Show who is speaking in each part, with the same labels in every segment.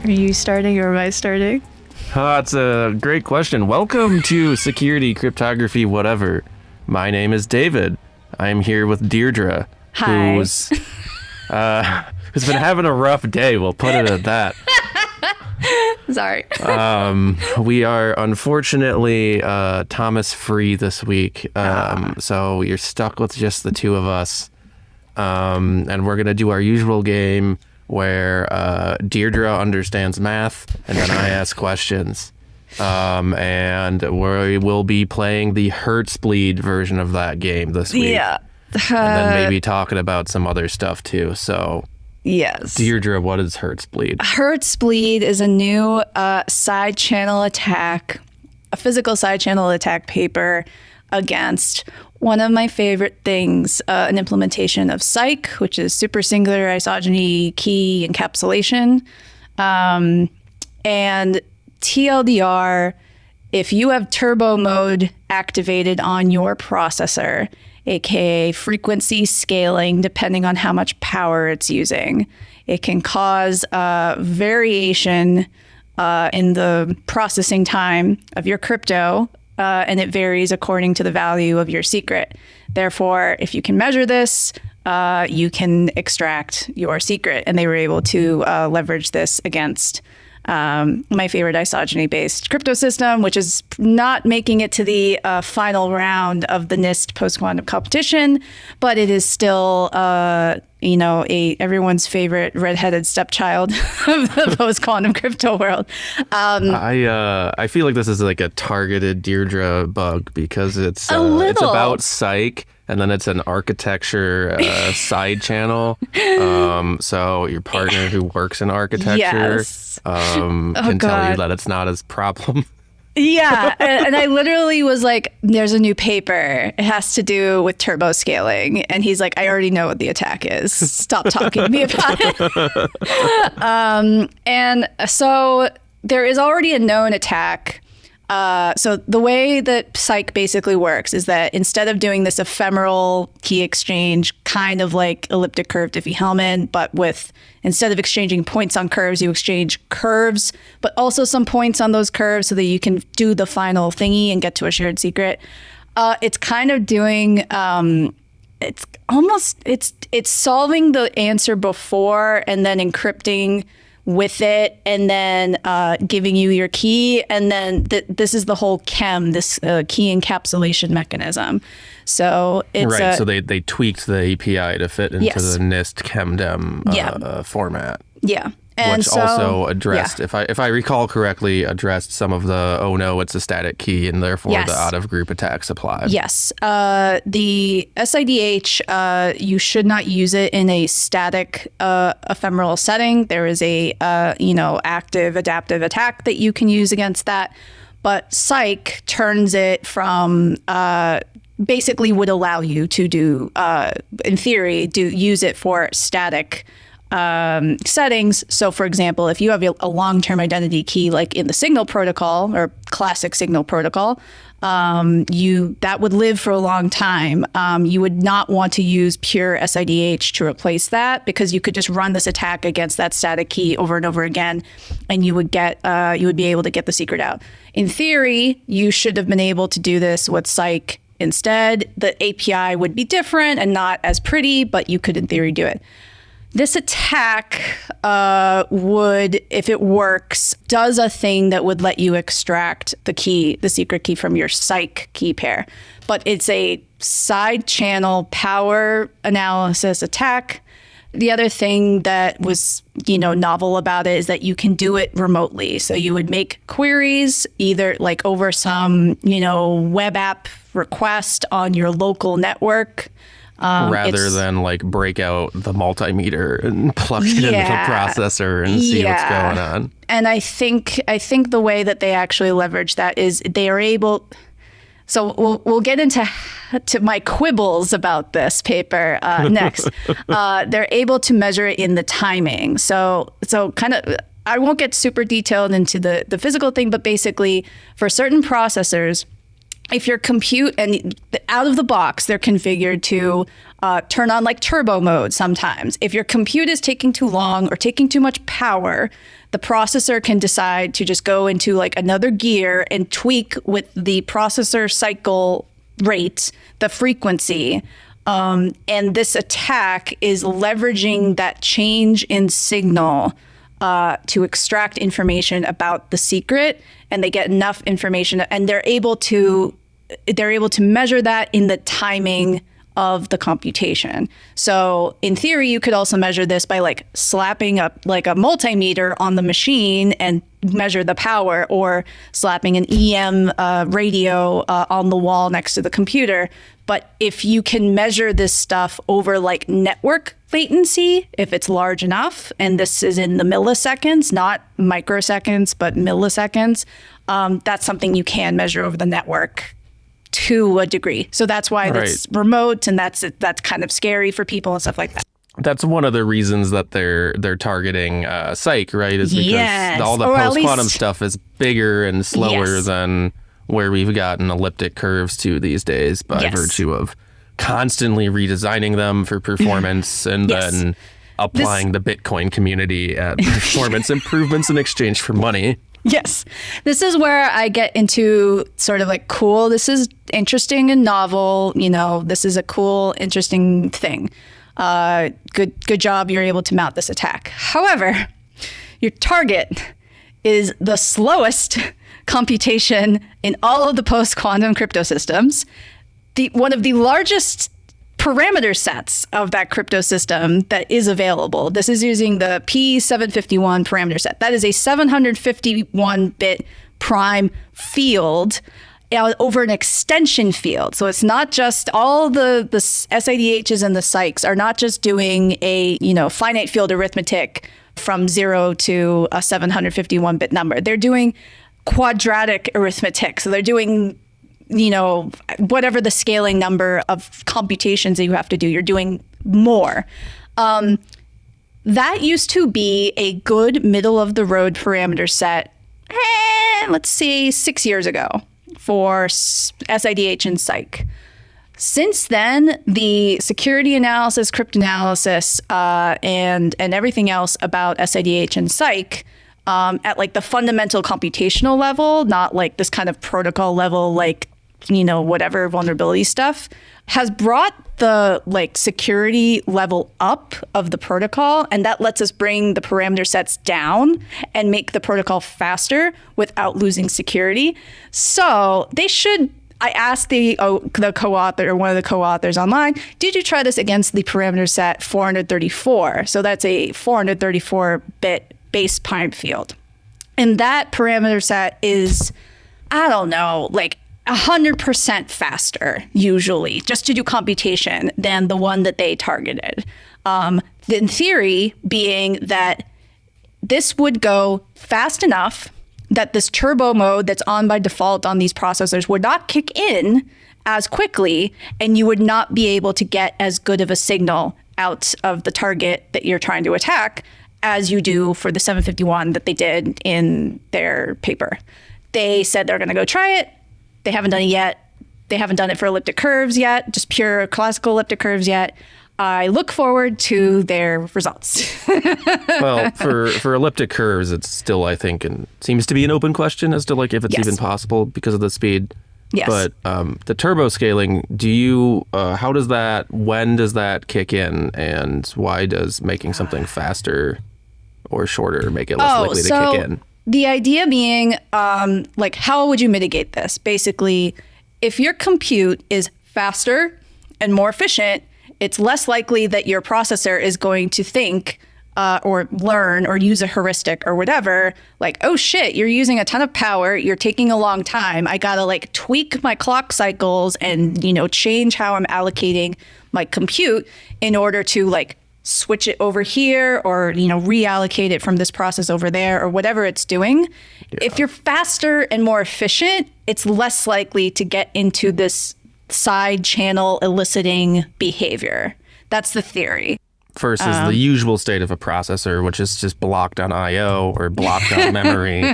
Speaker 1: Are you starting or am I starting?
Speaker 2: It's a great question. Welcome to Security, Cryptography, whatever. My name is David. I'm here with Deirdre,
Speaker 1: Hi.
Speaker 2: who's been having a rough day. We'll put it at that.
Speaker 1: Sorry.
Speaker 2: We are unfortunately Thomas free this week, so you're stuck with just the two of us. And we're gonna do our usual game where Deirdre understands math and then I ask questions. And we will be playing the Hertzbleed version of that game this week.
Speaker 1: Yeah.
Speaker 2: And then maybe talking about some other stuff too. So
Speaker 1: Yes.
Speaker 2: Deirdre, what is Hertzbleed?
Speaker 1: Hertzbleed is a new side channel attack, a physical side channel attack paper against one of my favorite things, an implementation of Psych, which is super singular isogeny key encapsulation. And TLDR, if you have turbo mode activated on your processor, aka frequency scaling, depending on how much power it's using, it can cause variation in the processing time of your crypto, and it varies according to the value of your secret. Therefore, if you can measure this, you can extract your secret. And they were able to leverage this against my favorite isogeny-based crypto system, which is not making it to the final round of the NIST post-quantum competition, but it is still, everyone's favorite redheaded stepchild of the post-quantum crypto world.
Speaker 2: I feel like this is like a targeted Deirdre bug because it's about Psych. And then it's an architecture side channel. So your partner who works in architecture can tell you that it's not his problem.
Speaker 1: Yeah. And I literally was like, there's a new paper. It has to do with turbo scaling. And he's like, I already know what the attack is. Stop talking to me about it. And so there is already a known attack. So the way that Psych basically works is that instead of doing this ephemeral key exchange, kind of like elliptic curve Diffie-Hellman, but instead of exchanging points on curves, you exchange curves, but also some points on those curves so that you can do the final thingy and get to a shared secret. It's kind of doing, it's solving the answer before and then encrypting with it, and then giving you your key, and then this is the whole KEM, this key encapsulation mechanism. So it's
Speaker 2: right. So they tweaked the API to fit into the NIST ChemDem format.
Speaker 1: Yeah. And
Speaker 2: which also addressed, if I recall correctly, addressed some of the, oh no, it's a static key, and therefore the out-of-group attacks apply.
Speaker 1: Yes. The SIDH, you should not use it in a static ephemeral setting. There is a, active adaptive attack that you can use against that. But Psych turns it from... basically would allow you to do, in theory, use it for static settings. So for example, if you have a long-term identity key, like in the Signal protocol or classic Signal protocol, that would live for a long time. You would not want to use pure SIDH to replace that, because you could just run this attack against that static key over and over again, and you would be able to get the secret out. In theory, you should have been able to do this with Psych instead. The API would be different and not as pretty, but you could in theory do it. This attack would, if it works, does a thing that would let you extract the secret key from your Psych key pair. But it's a side channel power analysis attack. The other thing that was, novel about it is that you can do it remotely. So you would make queries either like over some, web app request on your local network.
Speaker 2: Rather than like break out the multimeter and plug it into the processor and see what's going on.
Speaker 1: And I think the way that they actually leverage that is they are able. So we'll get into my quibbles about this paper next. They're able to measure it in the timing. So kind of, I won't get super detailed into the physical thing, but basically for certain processors, if your compute and out of the box, they're configured to turn on like turbo mode sometimes. If your compute is taking too long or taking too much power, the processor can decide to just go into like another gear and tweak with the processor cycle rate, the frequency. And this attack is leveraging that change in signal to extract information about the secret, and they get enough information, and they're able to measure that in the timing of the computation. So in theory, you could also measure this by like slapping up like a multimeter on the machine and measure the power, or slapping an EM radio on the wall next to the computer. But if you can measure this stuff over like network latency, if it's large enough, and this is in the milliseconds, not microseconds, but milliseconds, that's something you can measure over the network to a degree. So that's why it's remote, and that's kind of scary for people and stuff like that.
Speaker 2: That's one of the reasons that they're targeting psych, right? Is because all the post-quantum stuff is bigger and slower than where we've gotten elliptic curves to these days by virtue of constantly redesigning them for performance and then applying the Bitcoin community at performance improvements in exchange for money.
Speaker 1: Yes. This is where I get into sort of like, cool, this is interesting and novel. You know, this is a cool, interesting thing. Good job. You're able to mount this attack. However, your target is the slowest computation in all of the post-quantum crypto systems. One of the largest parameter sets of that crypto system that is available. This is using the P751 parameter set. That is a 751-bit prime field over an extension field. So it's not just all the SIDHs and the psychs are not just doing a finite field arithmetic from 0 to a 751-bit number. They're doing quadratic arithmetic. So they're doing whatever the scaling number of computations that you have to do, you're doing more. That used to be a good middle of the road parameter set, let's see, 6 years ago for SIDH and psych. Since then, the security analysis, cryptanalysis, and everything else about SIDH and psych at like the fundamental computational level, not like this kind of protocol level, like whatever vulnerability stuff, has brought the like security level up of the protocol, and that lets us bring the parameter sets down and make the protocol faster without losing security. So they should. I asked the co-author, or one of the co-authors online, did you try this against the parameter set 434? So that's a 434-bit base prime field, and that parameter set is, I don't know, like 100% faster, usually, just to do computation than the one that they targeted. In theory, being that this would go fast enough that this turbo mode that's on by default on these processors would not kick in as quickly, and you would not be able to get as good of a signal out of the target that you're trying to attack as you do for the 751 that they did in their paper. They said they're going to go try it. They haven't done it yet. They haven't done it for elliptic curves yet, just pure classical elliptic curves yet. I look forward to their results.
Speaker 2: Well, for elliptic curves, it's still, I think, and seems to be an open question as to like if it's even possible because of the speed.
Speaker 1: Yes.
Speaker 2: But the turbo scaling, how does that, when does that kick in, and why does making something faster or shorter make it less likely to kick in?
Speaker 1: The idea being, like, how would you mitigate this? Basically, if your compute is faster and more efficient, it's less likely that your processor is going to think or learn or use a heuristic or whatever, like, oh shit, you're using a ton of power, you're taking a long time, I gotta like tweak my clock cycles and, change how I'm allocating my compute in order to like switch it over here or, reallocate it from this process over there or whatever it's doing. Yeah. If you're faster and more efficient, it's less likely to get into this side channel eliciting behavior. That's the theory.
Speaker 2: Versus the usual state of a processor, which is just blocked on I/O or blocked on memory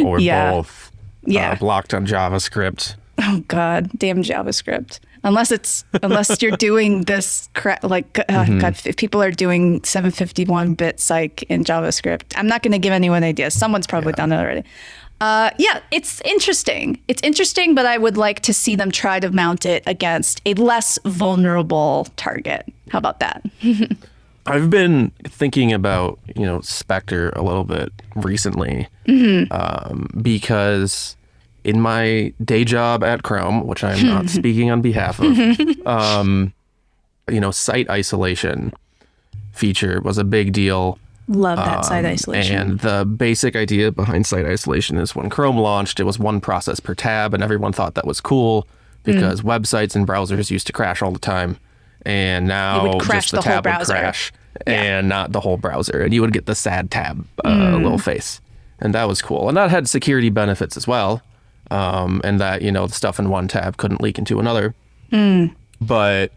Speaker 2: or both. Blocked on JavaScript.
Speaker 1: Oh God, damn JavaScript. Unless you're doing this God, if people are doing 751-bit psych in JavaScript, I'm not going to give anyone ideas. Someone's probably done it already. Yeah, it's interesting. It's interesting, but I would like to see them try to mount it against a less vulnerable target. How about that?
Speaker 2: I've been thinking about, Spectre a little bit recently, because in my day job at Chrome, which I'm not speaking on behalf of, site isolation feature was a big deal.
Speaker 1: Love that site isolation.
Speaker 2: And the basic idea behind site isolation is when Chrome launched, it was one process per tab, and everyone thought that was cool because websites and browsers used to crash all the time. And now just the tab would crash and not the whole browser. And you would get the sad tab little face. And that was cool. And that had security benefits as well. And that, the stuff in one tab couldn't leak into another. But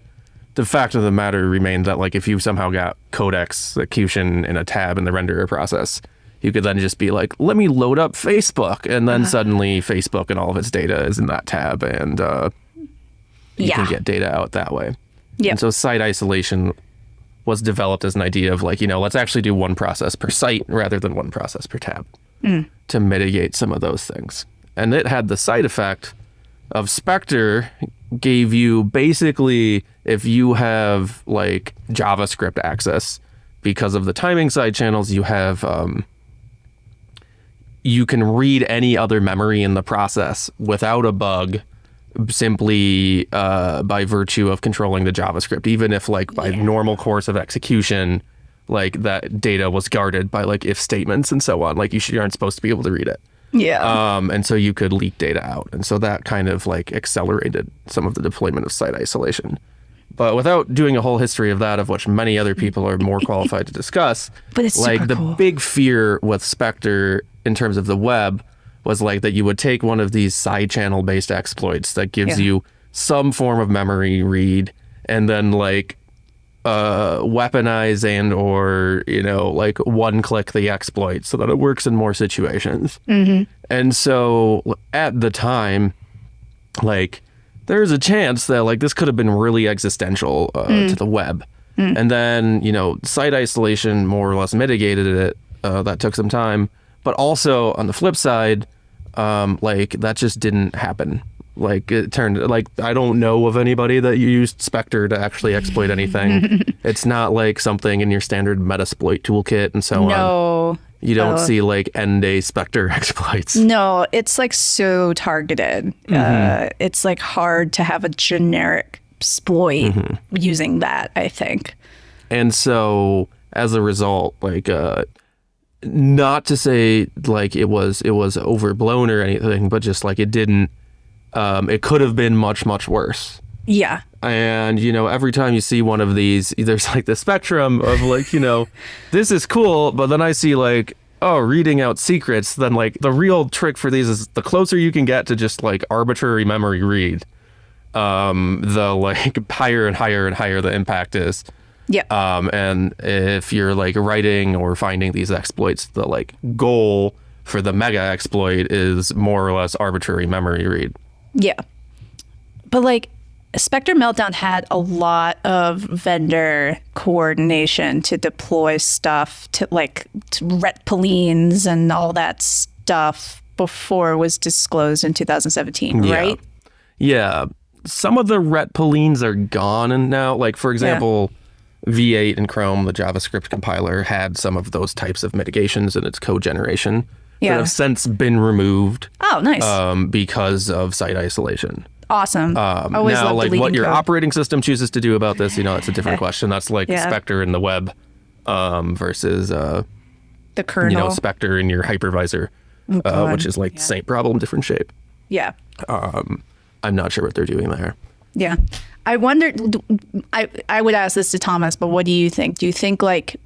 Speaker 2: the fact of the matter remained that, like, if you somehow got code execution in a tab in the renderer process, you could then just be like, let me load up Facebook. And then suddenly Facebook and all of its data is in that tab. And you can get data out that way. And so site isolation was developed as an idea of, like, let's actually do one process per site rather than one process per tab to mitigate some of those things. And it had the side effect of Spectre gave you basically, if you have like JavaScript access, because of the timing side channels, you have, you can read any other memory in the process without a bug, simply by virtue of controlling the JavaScript, even if like by normal course of execution, like that data was guarded by like if statements and so on, like you aren't supposed to be able to read it. And so you could leak data out. And so that kind of like accelerated some of the deployment of site isolation. But without doing a whole history of that, of which many other people are more qualified to discuss,
Speaker 1: but it's
Speaker 2: like the big fear with Spectre in terms of the web was like that you would take one of these side channel based exploits that gives you some form of memory read and then like weaponize and or like one click the exploit so that it works in more situations. And so at the time, like there's a chance that like this could have been really existential to the web. And then site isolation more or less mitigated it. That took some time, but also on the flip side, like that just didn't happen. Like it turned like I don't know of anybody that used Spectre to actually exploit anything. It's not like something in your standard Metasploit toolkit and so on. You don't see like end-day Spectre exploits.
Speaker 1: No, it's like so targeted. It's like hard to have a generic exploit using that, I think.
Speaker 2: And so as a result, like not to say like it was overblown or anything, but just like it didn't. It could have been much, much worse.
Speaker 1: Yeah.
Speaker 2: And, every time you see one of these, there's like the spectrum of like, this is cool. But then I see like, reading out secrets. Then like the real trick for these is the closer you can get to just like arbitrary memory read, the like higher and higher and higher the impact is.
Speaker 1: Yeah.
Speaker 2: And if you're like writing or finding these exploits, the like goal for the mega exploit is more or less arbitrary memory read.
Speaker 1: Yeah. But like Spectre Meltdown had a lot of vendor coordination to deploy stuff to like to retpolines and all that stuff before it was disclosed in 2017, right?
Speaker 2: Yeah. Some of the retpolines are gone and now, like for example, V8 in Chrome, the JavaScript compiler, had some of those types of mitigations in its code generation. That have since been removed.
Speaker 1: Oh, nice.
Speaker 2: Because of site isolation.
Speaker 1: Awesome. Always
Speaker 2: now,
Speaker 1: love
Speaker 2: like what your
Speaker 1: code.
Speaker 2: Operating system chooses to do about this, that's a different question. That's like Spectre in the web versus
Speaker 1: the kernel.
Speaker 2: Spectre in your hypervisor, which is like the same problem, different shape.
Speaker 1: Yeah.
Speaker 2: I'm not sure what they're doing there.
Speaker 1: Yeah. I wondered. I would ask this to Thomas, but what do you think? Do you think like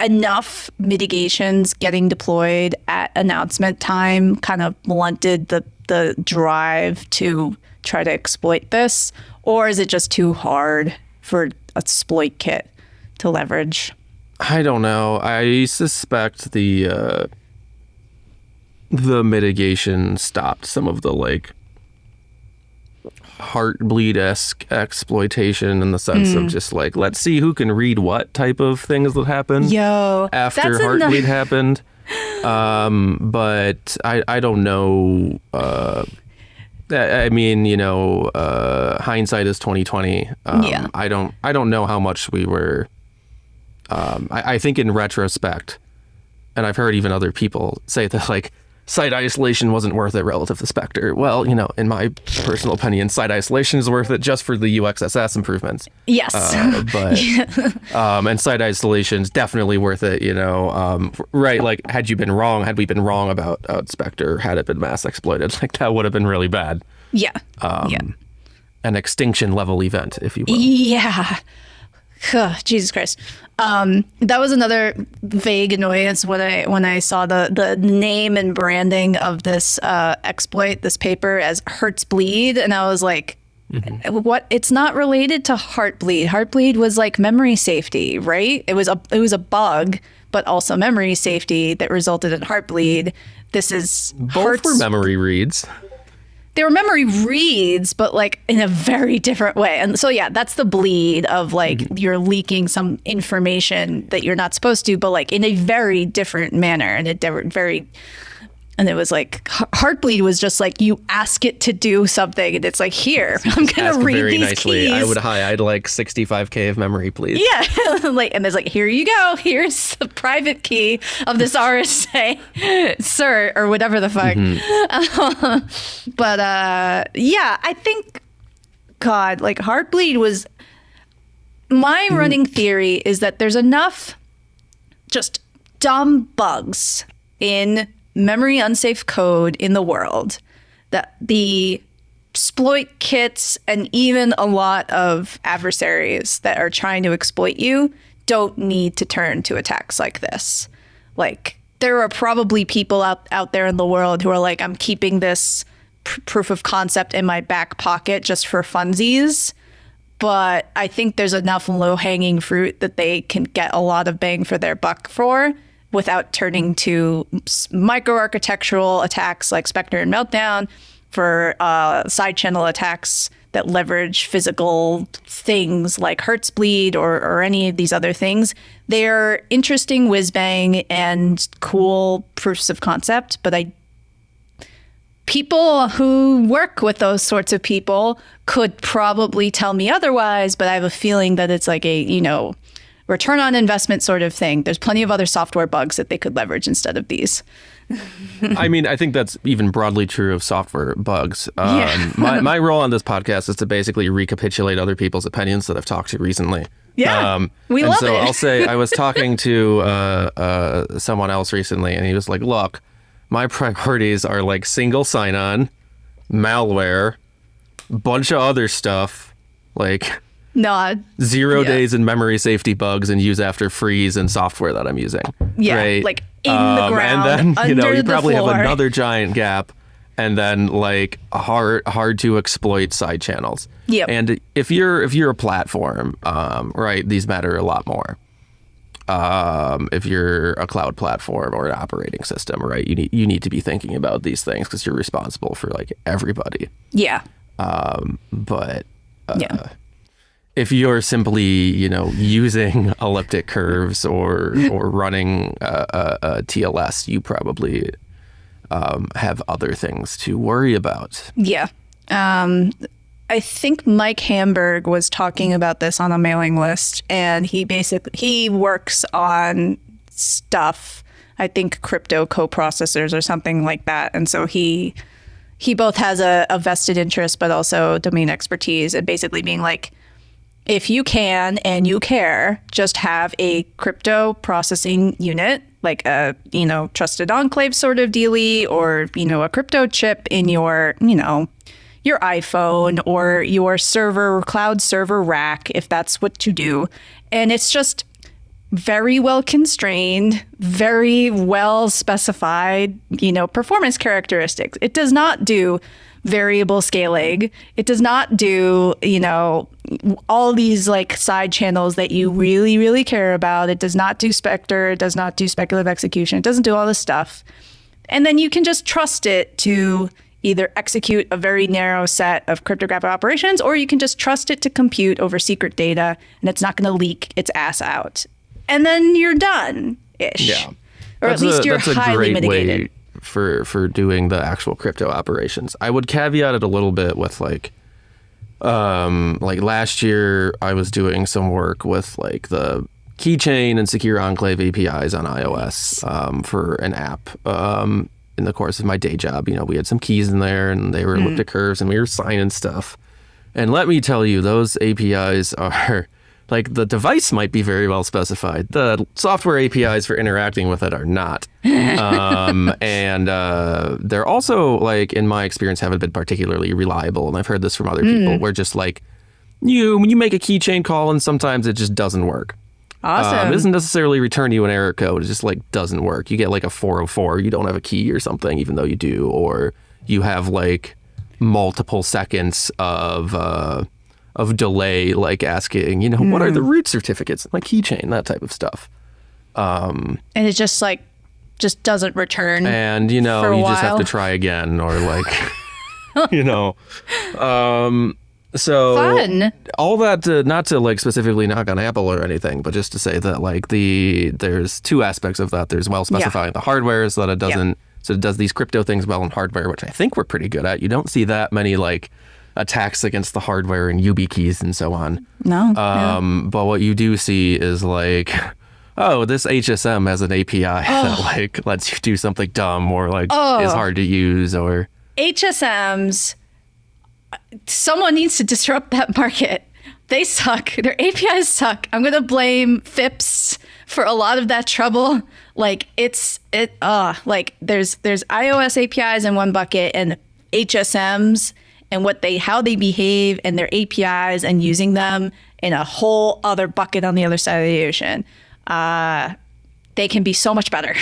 Speaker 1: enough mitigations getting deployed at announcement time kind of blunted the drive to try to exploit this? Or is it just too hard for a exploit kit to leverage?
Speaker 2: I don't know. I suspect the mitigation stopped some of the like Heartbleed-esque exploitation in the sense of just like, let's see who can read what type of things that happened after Heartbleed happened. But I don't know. I mean, hindsight is 2020. I don't know how much we were. I think in retrospect, and I've heard even other people say that like site isolation wasn't worth it relative to Spectre. Well, in my personal opinion, site isolation is worth it just for the UXSS improvements.
Speaker 1: Yes.
Speaker 2: And site isolation is definitely worth it, right? Like, had we been wrong about Spectre, had it been mass exploited, like that would have been really bad.
Speaker 1: Yeah.
Speaker 2: An extinction level event, if you will.
Speaker 1: Yeah. Jesus Christ. That was another vague annoyance when I saw the name and branding of this exploit, this paper, as Hertzbleed, and I was like, what? It's not related to Heartbleed. Heartbleed was like memory safety, right? It was a bug, but also memory safety that resulted in Heartbleed. This is
Speaker 2: both were memory reads.
Speaker 1: They were memory reads, but like in a very different way. And so, yeah, that's the bleed of like you're leaking some information that you're not supposed to, but like in a very different manner. And and it was like Heartbleed was just like you ask it to do something, and it's like, here, I'm gonna read very these nicely. Keys.
Speaker 2: I'd like 65K of memory, please.
Speaker 1: Yeah, and it's like, here you go. Here's the private key of this RSA, sir, or whatever the fuck. But yeah, I think, God, like Heartbleed was. My running theory is that there's enough just dumb bugs in memory unsafe code in the world that the exploit kits and even a lot of adversaries that are trying to exploit you don't need to turn to attacks like this. Like, there are probably people out there in the world who are like, I'm keeping this proof of concept in my back pocket just for funsies. But I think there's enough low-hanging fruit that they can get a lot of bang for their buck for, without turning to microarchitectural attacks like Spectre and Meltdown, for side channel attacks that leverage physical things like Hertzbleed or any of these other things. They're interesting whiz-bang and cool proofs of concept, but people who work with those sorts of people could probably tell me otherwise, but I have a feeling that it's like a, return on investment sort of thing. There's plenty of other software bugs that they could leverage instead of these.
Speaker 2: I mean, I think that's even broadly true of software bugs. My role on this podcast is to basically recapitulate other people's opinions that I've talked to recently.
Speaker 1: Yeah, we love it.
Speaker 2: So I'll say I was talking to someone else recently, and he was like, look, my priorities are like single sign-on, malware, bunch of other stuff, like...
Speaker 1: Nod.
Speaker 2: 0 days in memory safety bugs and use after freeze and software that I'm using.
Speaker 1: Yeah,
Speaker 2: right?
Speaker 1: like in the ground,
Speaker 2: and then you probably
Speaker 1: floor.
Speaker 2: have another giant gap, and then like hard to exploit side channels.
Speaker 1: Yeah.
Speaker 2: And if you're a platform, right, these matter a lot more. If you're a cloud platform or an operating system, right, you need to be thinking about these things because you're responsible for like everybody.
Speaker 1: Yeah.
Speaker 2: But if you're simply, using elliptic curves or running a TLS, you probably have other things to worry about.
Speaker 1: Yeah. I think Mike Hamburg was talking about this on a mailing list, and he works on stuff, I think crypto coprocessors or something like that. And so he both has a vested interest, but also domain expertise, and basically being like, if you can and you care, just have a crypto processing unit, like a, trusted enclave sort of dealie, or, a crypto chip in your, your iPhone or your cloud server rack, if that's what you do. And it's just very well constrained, very well specified, performance characteristics. It does not do variable scaling. It does not do, all these like side channels that you really, really care about. It does not do Spectre. It does not do speculative execution. It doesn't do all this stuff. And then you can just trust it to either execute a very narrow set of cryptographic operations, or you can just trust it to compute over secret data, and it's not going to leak its ass out. And then you're done-ish.
Speaker 2: Yeah.
Speaker 1: Or at least you're
Speaker 2: that's a
Speaker 1: highly
Speaker 2: great
Speaker 1: mitigated.
Speaker 2: way for doing the actual crypto operations. I would caveat it a little bit with like last year I was doing some work with like the keychain and secure enclave APIs on iOS for an app. In the course of my day job, we had some keys in there and they were elliptic curves and we were signing stuff. And let me tell you, those APIs are like, the device might be very well specified. The software APIs for interacting with it are not. And they're also, like, in my experience, haven't been particularly reliable. And I've heard this from other people where just like when you make a keychain call and sometimes it just doesn't work.
Speaker 1: Awesome.
Speaker 2: It doesn't necessarily return you an error code. It just like doesn't work. You get like a 404. You don't have a key or something, even though you do. Or you have like multiple seconds of delay, like asking, what are the root certificates? My keychain, that type of stuff.
Speaker 1: And it just doesn't return.
Speaker 2: And, you just have to try again or like, So
Speaker 1: fun.
Speaker 2: All that, not to like specifically knock on Apple or anything, but just to say that like there's two aspects of that. There's well specifying the hardware so that it doesn't, so it does these crypto things well in hardware, which I think we're pretty good at. You don't see that many like attacks against the hardware and YubiKeys and so on.
Speaker 1: No.
Speaker 2: But what you do see is like, oh, this HSM has an API that like lets you do something dumb or like is hard to use or
Speaker 1: HSMs. Someone needs to disrupt that market. They suck. Their APIs suck. I'm going to blame FIPS for a lot of that trouble. Like there's iOS APIs in one bucket and HSMs and how they behave and their APIs and using them in a whole other bucket on the other side of the ocean. They can be so much better.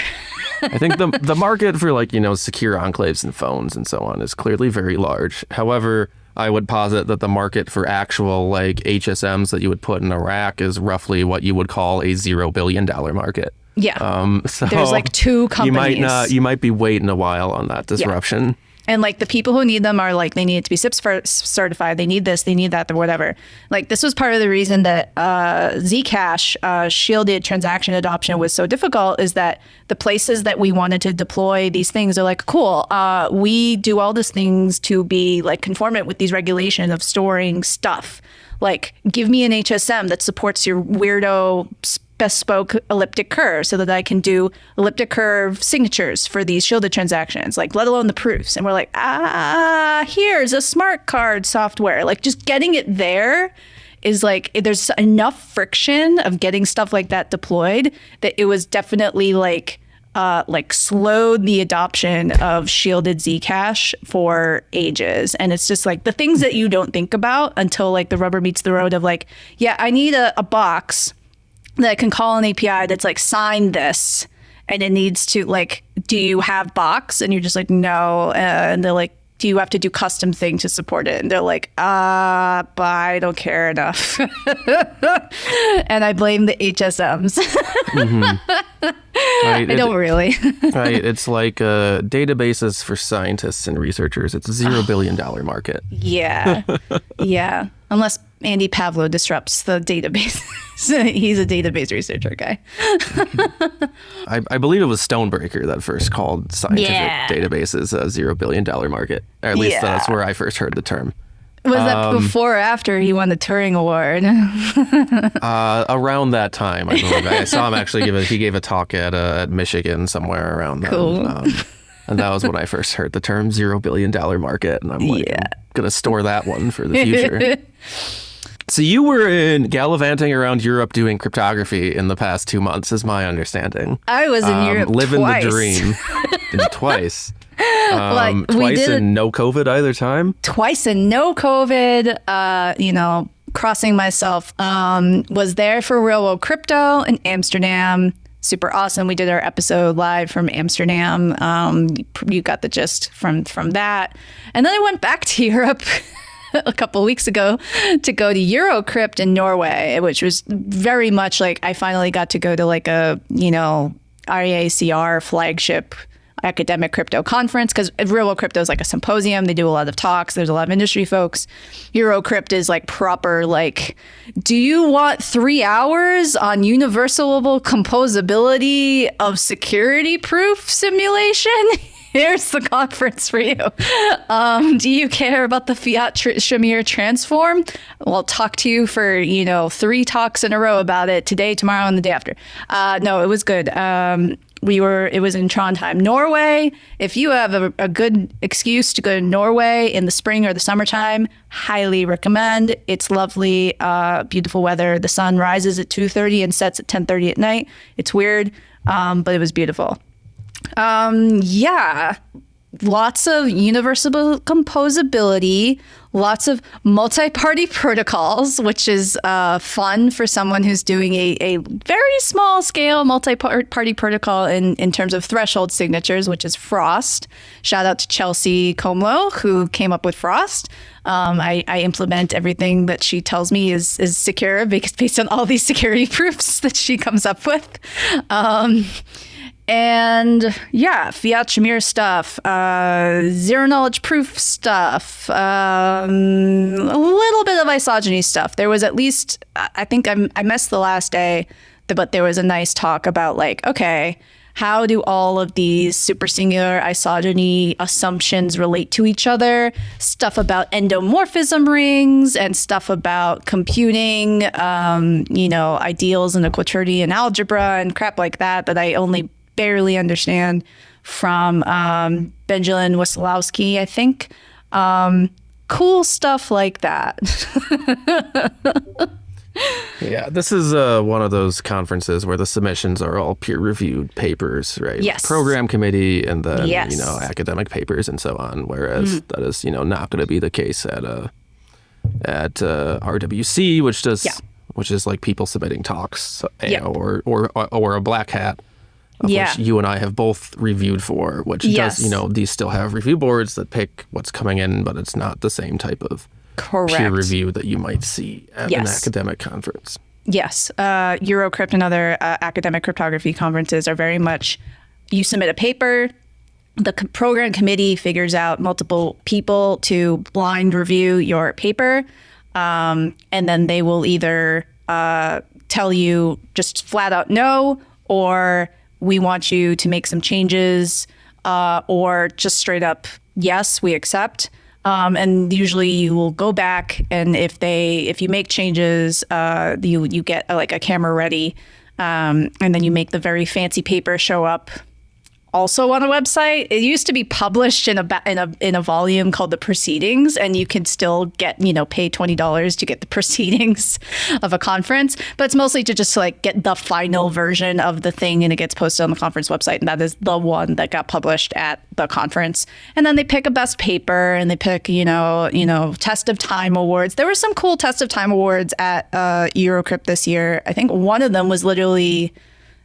Speaker 2: I think the market for like, secure enclaves and phones and so on is clearly very large. However, I would posit that the market for actual like HSMs that you would put in a rack is roughly what you would call a $0 billion market.
Speaker 1: Yeah.
Speaker 2: So
Speaker 1: there's like two companies.
Speaker 2: You might be waiting a while on that disruption.
Speaker 1: Yeah. And like the people who need them are like, they need to be CIPS certified. They need this, they need that, or whatever. Like this was part of the reason that Zcash shielded transaction adoption was so difficult, is that the places that we wanted to deploy these things are like, cool, we do all these things to be like conformant with these regulations of storing stuff. Like give me an HSM that supports your weirdo bespoke elliptic curve so that I can do elliptic curve signatures for these shielded transactions, like let alone the proofs. And we're like, here's a smart card software. Like just getting it there is like, there's enough friction of getting stuff like that deployed that it was definitely like slowed the adoption of shielded Zcash for ages. And it's just like the things that you don't think about until like the rubber meets the road of like, yeah, I need a box that I can call an API that's like, sign this. And it needs to like, do you have box? And you're just like, no. And they're like, do you have to do custom thing to support it? And they're like, but I don't care enough. And I blame the HSMs.
Speaker 2: Mm-hmm. Right,
Speaker 1: I don't really.
Speaker 2: Right. It's like databases for scientists and researchers. It's a $0 billion market.
Speaker 1: Yeah. Yeah. Unless Andy Pavlo disrupts the database. He's a database researcher guy.
Speaker 2: I believe it was Stonebreaker that first called scientific databases a $0 billion market. Or at least that's where I first heard the term.
Speaker 1: Was that before or after he won the Turing Award?
Speaker 2: Around that time, I believe. I saw him actually he gave a talk at Michigan somewhere around then.
Speaker 1: Cool.
Speaker 2: And that was when I first heard the term $0 billion market. And I'm like, I'm going to store that one for the future. So you were gallivanting around Europe doing cryptography in the past 2 months, is my understanding.
Speaker 1: I was in Europe
Speaker 2: living
Speaker 1: twice.
Speaker 2: the dream. Twice.
Speaker 1: Like,
Speaker 2: twice in no COVID either time?
Speaker 1: Twice in no COVID, crossing myself. Was there for Real World Crypto in Amsterdam. Super awesome. We did our episode live from Amsterdam. You got the gist from that. And then I went back to Europe a couple of weeks ago to go to Eurocrypt in Norway, which was very much like I finally got to go to like a, REACR flagship academic crypto conference, because Real World Crypto is like a symposium. They do a lot of talks. There's a lot of industry folks. Eurocrypt is like proper, like, do you want 3 hours on universal composability of security proof simulation? Here's the conference for you. Do you care about the fiat Shamir transform? Well, I'll talk to you for, 3 talks in a row about it today, tomorrow, and the day after. No, it was good. It was in Trondheim, Norway. If you have a good excuse to go to Norway in the spring or the summertime, highly recommend. It's lovely, beautiful weather. The sun rises at 2:30 and sets at 10:30 at night. It's weird, but it was beautiful. Lots of universal composability, lots of multi-party protocols, which is fun for someone who's doing a very small scale multi-party protocol in terms of threshold signatures, which is Frost. Shout out to Chelsea Comlo, who came up with Frost. I implement everything that she tells me is secure based on all these security proofs that she comes up with. And fiat Shamir stuff, zero knowledge proof stuff, a little bit of isogeny stuff. There was at least, I think I missed the last day, but there was a nice talk about like, okay, how do all of these supersingular isogeny assumptions relate to each other? Stuff about endomorphism rings and stuff about computing, ideals in a quaternion algebra and crap like that I only barely understand from Benjamin Wesolowski, I think. Cool stuff like that.
Speaker 2: Yeah, this is one of those conferences where the submissions are all peer-reviewed papers, right?
Speaker 1: Yes.
Speaker 2: Program committee and then,
Speaker 1: Yes.
Speaker 2: academic papers and so on, whereas that is, not going to be the case at RWC, which is like people submitting talks, or a black hat. Which you and I have both reviewed for, which does, these still have review boards that pick what's coming in, but it's not the same type of peer review that you might see at an academic conference.
Speaker 1: Yes. Eurocrypt and other academic cryptography conferences are very much, you submit a paper, the program committee figures out multiple people to blind review your paper, and then they will either tell you just flat out no, or we want you to make some changes, or just straight up, yes, we accept. And usually you will go back, and if you make changes, you get a camera ready, and then you make the very fancy paper show up also on a website. It used to be published in a volume called the Proceedings, and you can still get, pay $20 to get the proceedings of a conference, but it's mostly to just get the final version of the thing, and it gets posted on the conference website, and that is the one that got published at the conference. And then they pick a best paper, and they pick, test of time awards. There were some cool test of time awards at Eurocrypt this year. I think one of them was literally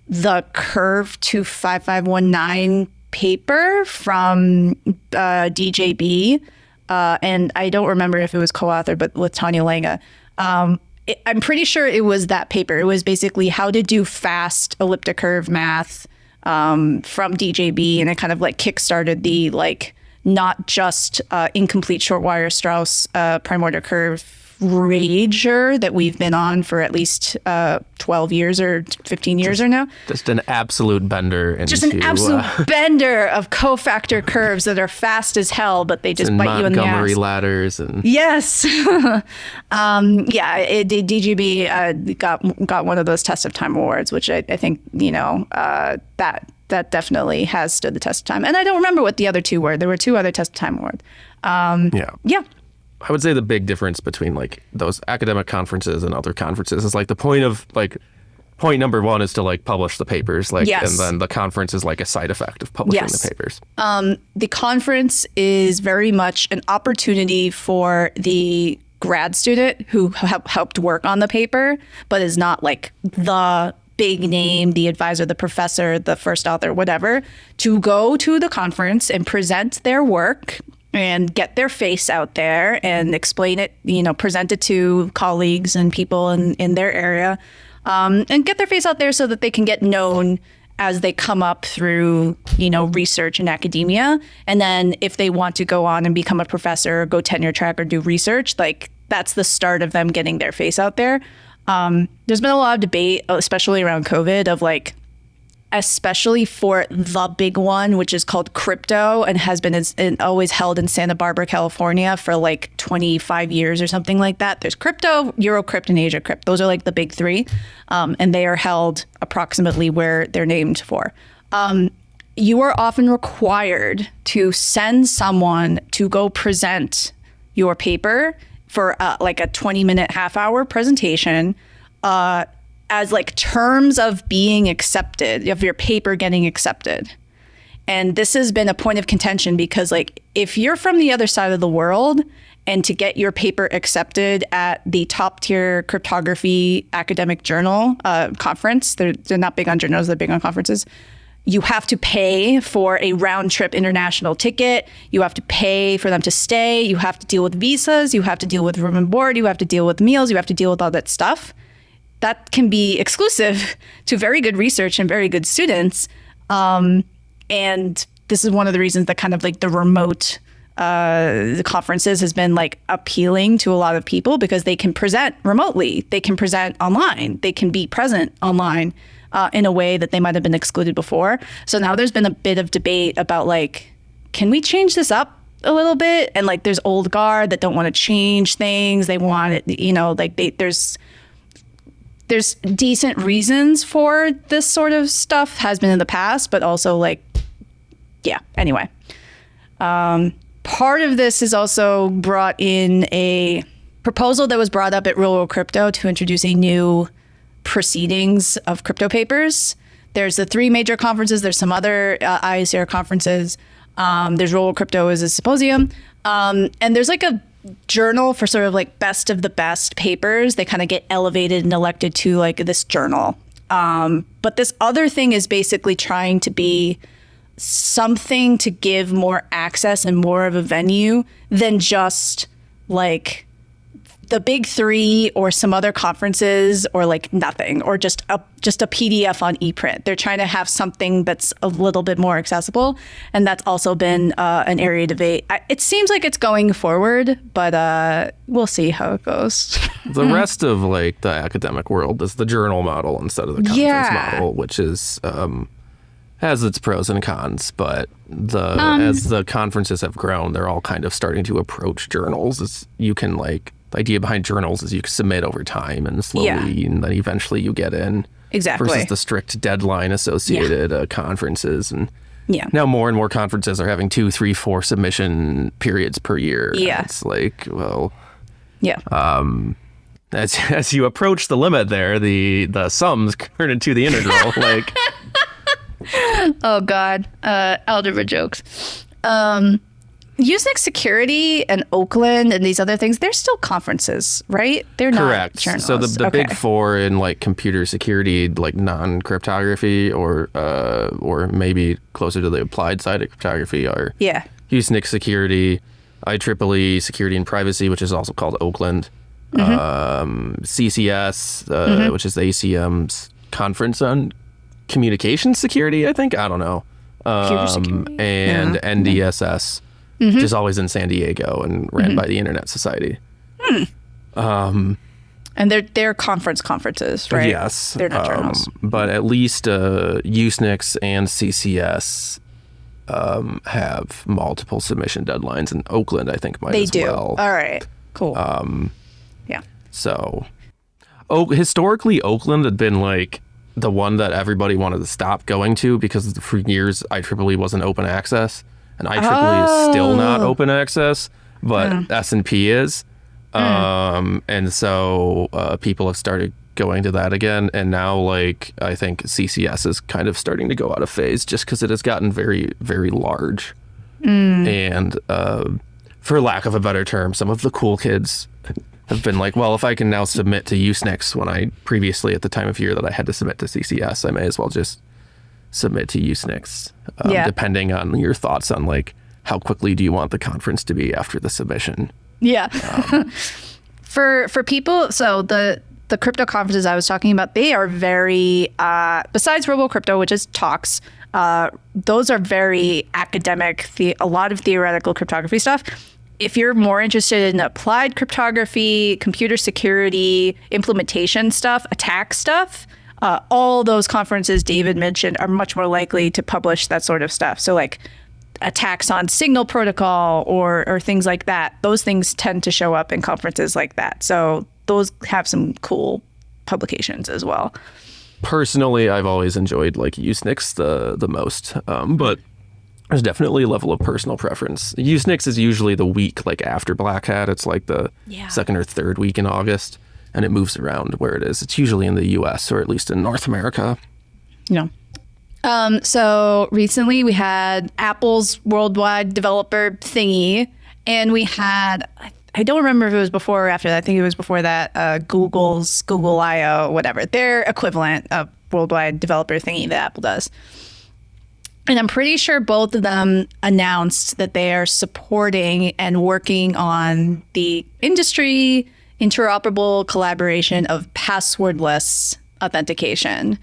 Speaker 1: the Curve 25519 paper from DJB. And I don't remember if it was co-authored, but with Tanya Lange. I'm pretty sure it was that paper. It was basically how to do fast elliptic curve math from DJB. And it kind of kickstarted the not just incomplete short wire Strauss primordial curve rager that we've been on for at least 12 years or 15 years or now.
Speaker 2: Just an absolute bender.
Speaker 1: Just an absolute bender of cofactor curves that are fast as hell, but they just bite you in the ass.
Speaker 2: Montgomery ladders. And
Speaker 1: yes. DGB got one of those test of time awards, which I think, that definitely has stood the test of time. And I don't remember what the other two were. There were 2 other test of time awards. Yeah.
Speaker 2: I would say the big difference between those academic conferences and other conferences is the point number 1 is to publish the papers,
Speaker 1: yes.
Speaker 2: And then the conference is a side effect of publishing the papers.
Speaker 1: The conference is very much an opportunity for the grad student who helped work on the paper, but is not the big name, the advisor, the professor, the first author, whatever, to go to the conference and present their work and get their face out there and explain it, present it to colleagues and people in their area, and get their face out there so that they can get known as they come up through, research and academia. And then if they want to go on and become a professor or go tenure track or do research, like that's the start of them getting their face out there. There's been a lot of debate, especially around COVID, of like, especially for the big one, which is called crypto and has been always held in Santa Barbara, California for like 25 years or something like that. There's crypto, Eurocrypt, and AsiaCrypt. Those are like the big three. And they are held approximately where they're named for. You are often required to send someone to go present your paper for like a 20-minute, half-hour presentation as like terms of being accepted, of your paper getting accepted. And this has been a point of contention because like if you're from the other side of the world and to get your paper accepted at the top tier cryptography academic journal conference, they're not big on journals, they're big on conferences. You have to pay for a round trip international ticket. You have to pay for them to stay. You have to deal with visas. You have to deal with room and board. You have to deal with meals. You have to deal with all that stuff. That can be exclusive to very good research and very good students. And this is one of the reasons that kind of like the remote the conferences has been like appealing to a lot of people because they can present remotely. They can present online. They can be present online in a way that they might have been excluded before. So now there's been a bit of debate about like, can we change this up a little bit? And like there's old guard that don't want to change things. They want it, like there's decent reasons for this sort of stuff, has been in the past, but also like, yeah, anyway. Part of this is also brought in a proposal that was brought up at Real World Crypto to introduce a new proceedings of crypto papers. There's the three major conferences. There's some other IACR conferences. There's Real World Crypto as a symposium. And there's like a journal for sort of like best of the best papers. They kind of get elevated and elected to like this journal. But this other thing is basically trying to be something to give more access and more of a venue than just like the big three or some other conferences or like nothing or just a PDF on ePrint. They're trying to have something that's a little bit more accessible. And that's also been an area of debate. It seems like it's going forward, but we'll see how it goes.
Speaker 2: The rest of like the academic world is the journal model instead of the conference model, which is has its pros and cons, but as the conferences have grown, they're all kind of starting to approach journals. You can like, the idea behind journals is you can submit over time and slowly, and then eventually you get in.
Speaker 1: Exactly.
Speaker 2: Versus the strict deadline associated conferences. And now more and more conferences are having 2, 3, 4 submission periods per year.
Speaker 1: Yeah.
Speaker 2: And it's like, well, as you approach the limit there, the sums turn into the integral. Like,
Speaker 1: oh God, algebra jokes. Usenix Security and Oakland and these other things, they're still conferences, right? They're
Speaker 2: correct.
Speaker 1: Not journals.
Speaker 2: So the big four in like computer security, like non-cryptography or maybe closer to the applied side of cryptography are Usenix Security, IEEE Security and Privacy, which is also called Oakland, CCS, which is the ACM's conference on communication security, I think. I don't know. And NDSS. Which is always in San Diego and ran by the Internet Society.
Speaker 1: And they're conferences, right?
Speaker 2: Yes.
Speaker 1: They're not journals.
Speaker 2: But at least Usenix and CCS have multiple submission deadlines, and Oakland, I think, might as well.
Speaker 1: All right. Cool.
Speaker 2: So, historically, Oakland had been like the one that everybody wanted to stop going to because for years IEEE wasn't open access. And IEEE is still not open access, but S&P is. And so people have started going to that again. And now, like, I think CCS is kind of starting to go out of phase just because it has gotten very, very large. And for lack of a better term, some of the cool kids have been like, well, if I can now submit to Usenix when I previously at the time of year that I had to submit to CCS, I may as well just submit to Usenix, depending on your thoughts on like how quickly do you want the conference to be after the submission.
Speaker 1: For people, so the crypto conferences I was talking about, they are very, besides Robo Crypto, which is talks, those are very academic, a lot of theoretical cryptography stuff. If you're more interested in applied cryptography, computer security, implementation stuff, attack stuff, all those conferences David mentioned are much more likely to publish that sort of stuff. So like attacks on signal protocol or things like that, those things tend to show up in conferences like that. So those have some cool publications as well.
Speaker 2: Personally, I've always enjoyed like Usenix the most, but there's definitely a level of personal preference. Usenix is usually the week like after Black Hat. It's like the second or third week in August, and it moves around where it is. It's usually in the U.S. or at least in North America.
Speaker 1: Yeah. So recently we had Apple's worldwide developer thingy, and we had, I don't remember if it was before or after that. I think it was before that, Google's Google I/O, whatever, their equivalent of worldwide developer thingy that Apple does. And I'm pretty sure both of them announced that they are supporting and working on the industry interoperable collaboration of passwordless authentication.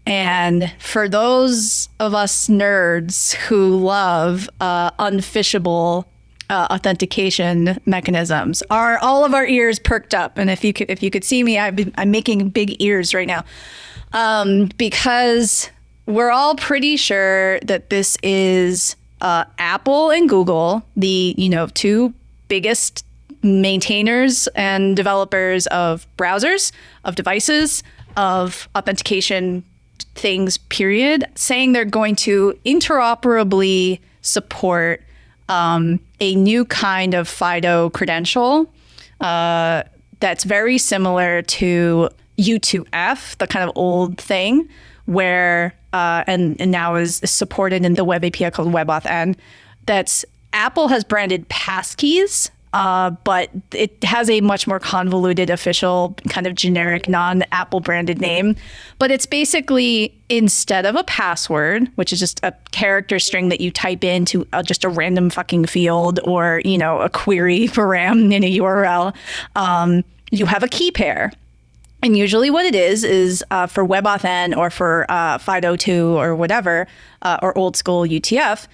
Speaker 1: And for those of us nerds who love unfishable authentication mechanisms, all of our ears perked up. And if you could see me, I'm making big ears right now, because we're all pretty sure that this is Apple and Google, the two biggest maintainers and developers of browsers, of devices, of authentication things, period, saying they're going to interoperably support a new kind of FIDO credential that's very similar to U2F, the kind of old thing, where and now is supported in the web API called WebAuthn. That's Apple has branded passkeys, but it has a much more convoluted, official, kind of generic, non-Apple branded name. But it's basically, instead of a password, which is just a character string that you type into just a random fucking field, or a query param in a URL, you have a key pair. And usually what it is for WebAuthn or for FIDO2 or whatever, or old school UTF,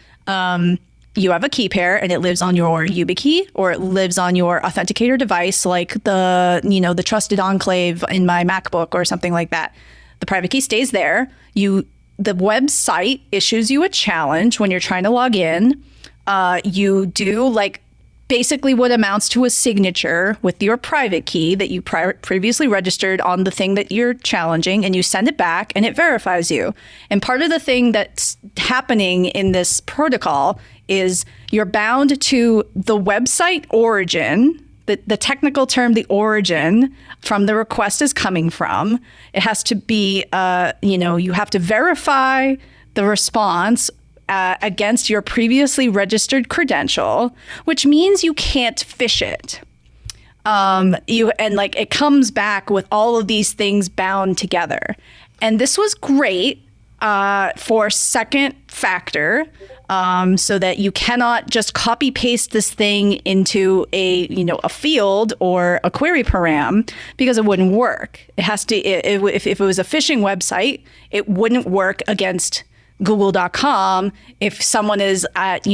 Speaker 1: you have a key pair and it lives on your YubiKey, or it lives on your authenticator device, like the trusted enclave in my MacBook or something like that. The private key stays there. The website issues you a challenge when you're trying to log in. You do like basically what amounts to a signature with your private key that you previously registered on the thing that you're challenging, and you send it back and it verifies you. And part of the thing that's happening in this protocol is you're bound to the website origin, the technical term, the origin from the request is coming from. It has to be, you have to verify the response against your previously registered credential, which means you can't phish it. It comes back with all of these things bound together. And this was great for second factor, so that you cannot just copy paste this thing into a field or a query param, because it wouldn't work. It has to, if it was a phishing website, it wouldn't work against Google.com if someone is at,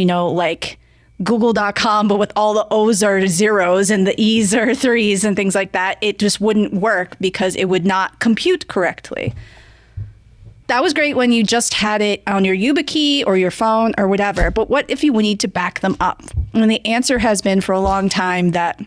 Speaker 1: Google.com, but with all the O's are zeros and the E's are threes and things like that. It just wouldn't work because it would not compute correctly. That was great when you just had it on your YubiKey or your phone or whatever. But what if you need to back them up? And the answer has been for a long time that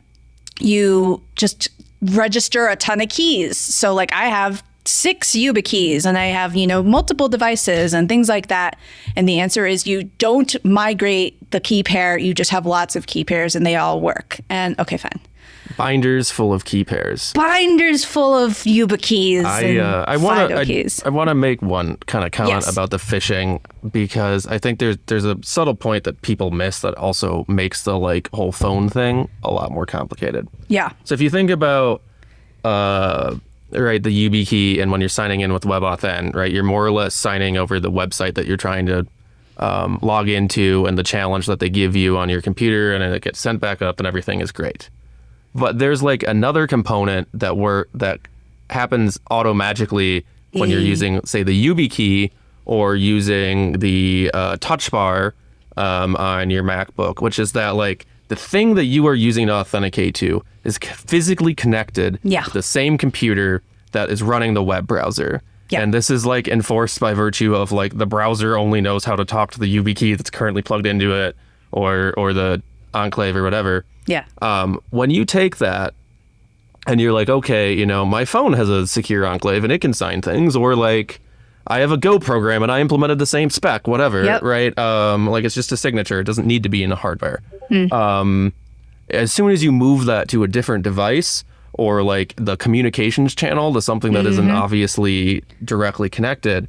Speaker 1: you just register a ton of keys. So like I have 6 YubiKeys and I have, multiple devices and things like that. And the answer is you don't migrate the key pair. You just have lots of key pairs and they all work. And okay, fine.
Speaker 2: Binders full of key pairs.
Speaker 1: Binders full of YubiKeys and FIDO keys.
Speaker 2: I want to make one kind of comment about the phishing, because I think there's a subtle point that people miss that also makes the whole phone thing a lot more complicated. Yeah. So if you think about the YubiKey, and when you're signing in with WebAuthn, right, you're more or less signing over the website that you're trying to log into and the challenge that they give you on your computer, and then it gets sent back up and everything is great. But there's another component that happens automagically when you're using, say, the YubiKey or using the touch bar on your MacBook, which is that like the thing that you are using to authenticate to is physically connected to the same computer that is running the web browser. Yeah. And this is like enforced by virtue of like the browser only knows how to talk to the YubiKey that's currently plugged into it or the enclave or whatever.
Speaker 1: Yeah.
Speaker 2: When you take that and you're like, okay, you know, my phone has a secure enclave and it can sign things, or like I have a Go program and I implemented the same spec, whatever, right? Like it's just a signature. It doesn't need to be in the hardware. As soon as you move that to a different device or like the communications channel to something that isn't obviously directly connected,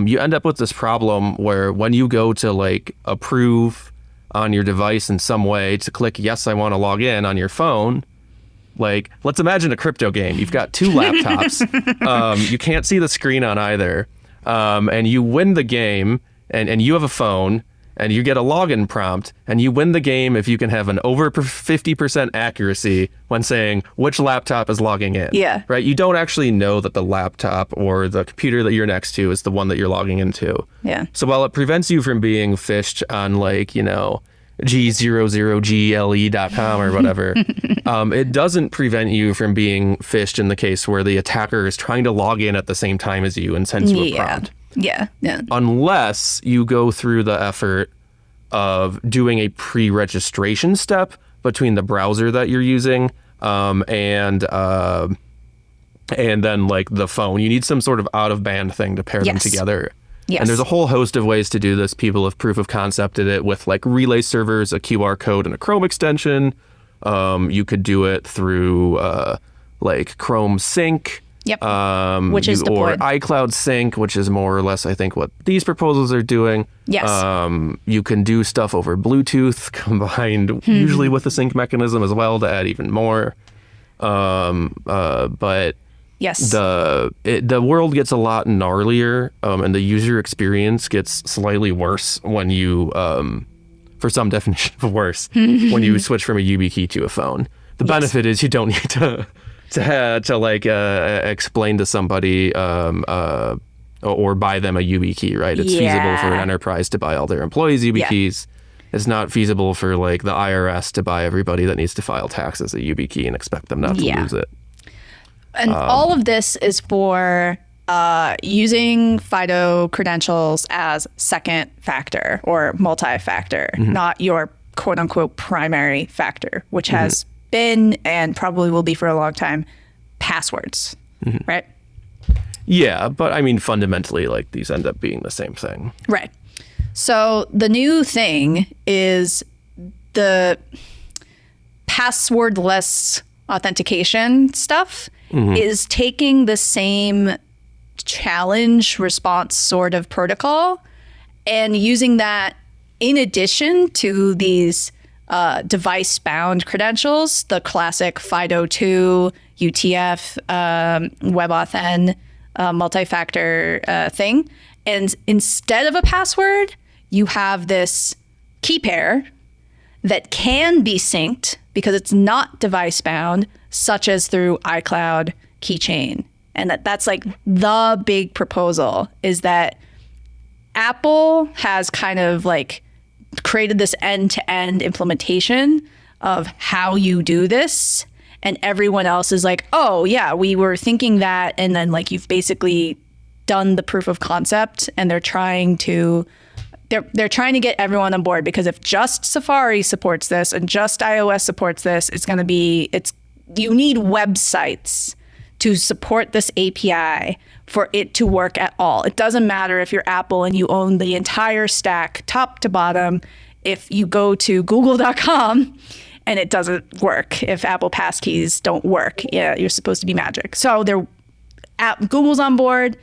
Speaker 2: you end up with this problem where when you go to like approve on your device in some way to click, yes, I want to log in on your phone, like let's imagine a crypto game. You've got two laptops. You can't see the screen on either. And you win the game and you have a phone and you get a login prompt and you win the game if you can have an over 50% accuracy when saying which laptop is logging in.
Speaker 1: Yeah.
Speaker 2: Right? You don't actually know that the laptop or the computer that you're next to is the one that you're logging into.
Speaker 1: Yeah.
Speaker 2: So while it prevents you from being phished on like, you know, G00GLE.com or whatever, it doesn't prevent you from being phished in the case where the attacker is trying to log in at the same time as you and sends you a prompt.
Speaker 1: Yeah.
Speaker 2: Unless you go through the effort of doing a pre-registration step between the browser that you're using and then like the phone. You need some sort of out-of-band thing to pair them together. Yes. And there's a whole host of ways to do this. People have proof of concepted it with like relay servers, a QR code, and a Chrome extension. You could do it through like Chrome Sync.
Speaker 1: Yep. Which is deployed.
Speaker 2: Or iCloud Sync, which is more or less, I think, what these proposals are doing.
Speaker 1: Yes.
Speaker 2: You can do stuff over Bluetooth combined usually with the sync mechanism as well to add even more. But
Speaker 1: yes,
Speaker 2: the world gets a lot gnarlier, and the user experience gets slightly worse when you, for some definition of worse, when you switch from a YubiKey to a phone. The benefit is you don't need to explain to somebody or buy them a YubiKey, right? It's feasible for an enterprise to buy all their employees YubiKeys. It's not feasible for like the IRS to buy everybody that needs to file taxes a YubiKey and expect them not to lose it.
Speaker 1: And all of this is for using FIDO credentials as second factor or multi-factor, not your quote unquote primary factor, which has been and probably will be for a long time passwords, right?
Speaker 2: Yeah, but I mean, fundamentally, like these end up being the same thing.
Speaker 1: Right. So the new thing is the passwordless authentication stuff is taking the same challenge response sort of protocol and using that in addition to these device-bound credentials, the classic FIDO2, UTF, WebAuthn, multi-factor thing. And instead of a password, you have this key pair that can be synced because it's not device-bound, such as through iCloud keychain. And that's like the big proposal is that Apple has kind of like created this end-to-end implementation of how you do this, and everyone else is like, oh yeah, we were thinking that, and then like you've basically done the proof of concept, and they're trying to get everyone on board, because if just Safari supports this and just iOS supports this, you need websites to support this API for it to work at all. It doesn't matter if you're Apple and you own the entire stack, top to bottom. If you go to google.com and it doesn't work, if Apple passkeys don't work, you're supposed to be magic. So Google's on board,